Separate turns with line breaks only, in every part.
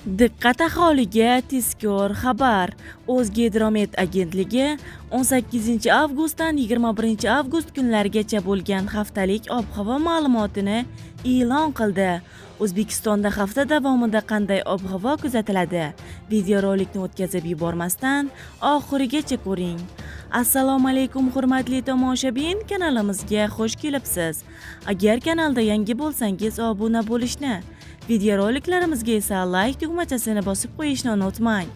Diqqat aholiga tezkor xabar. O'zgidromet agentligi 18 avgustdan 21 avgust kunlarigacha bo'lgan haftalik ob-havo ma'lumotini e'lon qildi. O'zbekistonda hafta davomida qanday ob-havo kuzatiladi? Videorolikni o'tkazib yubormasdan oxirigacha ko'ring. Assalomu alaykum hurmatli tomoshabin, kanalimizga xush kelibsiz. Agar kanalda yangi bo'lsangiz obuna bo'lishni, videoroliklarimizga esa like tugmachasini bosib qo'yishni unutmang.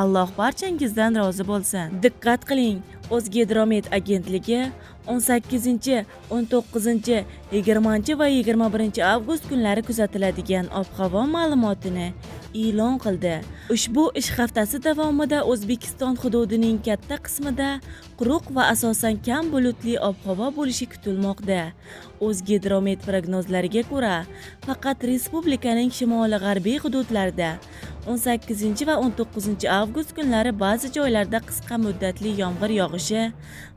Alloh barchangizdan rozi bo'lsin. Diqqat qiling, O'zgidromet agentligi 18, 19, 20 va 21 avgust kunlari kuzatiladigan ob-havo ma'lumotini e'lon qildi. Ushbu ish haftasi davomida O'zbekiston hududining katta qismida quruq va asosan kam bulutli ob-havo bo'lishi kutilmoqda. O'zgidromet prognozlariga ko'ra, faqat respublikaning shimoli-g'arbiy hududlarida 18 va 19 avgust kunlari ba'zi joylarda qisqa muddatli yomg'ir yog'ishi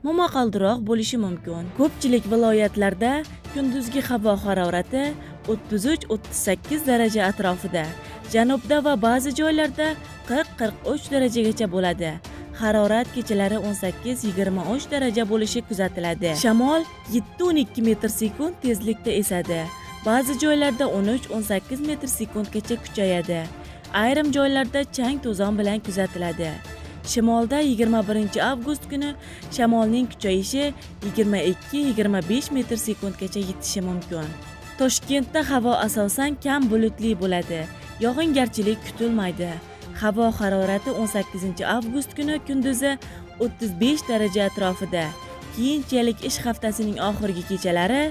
momaqaldiroq bo'lishi mumkin. Ko'pchilik viloyatlarda kunduzgi havo harorati 33-38 daraja atrofida, janubda va ba'zi joylarda 40-43 darajagacha bo'ladi. Harorat kechalari 18-23 daraja bo'lishi kuzatiladi. Shamol 7-12 metr sekund tezlikda esadi. Ba'zi joylarda 13-18 metr sekundgacha kuchayadi. Ayrim joylarda chang to'zon bilan kuzatiladi. Shimolda 21 avgust kuni shamolning kuchayishi 22-25 metr sekundgacha yetishi mumkin. Toshkentda havo asosan kam bulutli bo'ladi. Yog'ingarchilik kutilmaydi. Havo harorati 18 avgust kuni kunduzi 35 daraja atrofida. Keyinchalik ish haftasining oxirgi kechalari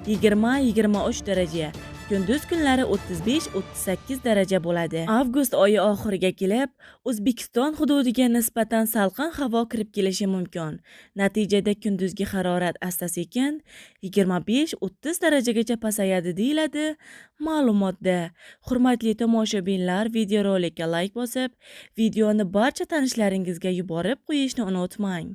20-23 daraja, kunduz kunlari 35-38 daraja bo'ladi. Avgust oyi oxiriga kelib, O'zbekiston hududiga nisbatan salqin havo kirib kelishi mumkin. Natijada kunduzgi harorat asta-sekin 25-30 darajagacha pasayadi deyiladi ma'lumotda. Hurmatli tomoshabinlar, videorolikka like bosib, videoni barcha tanishlaringizga yuborib qo'yishni unutmang.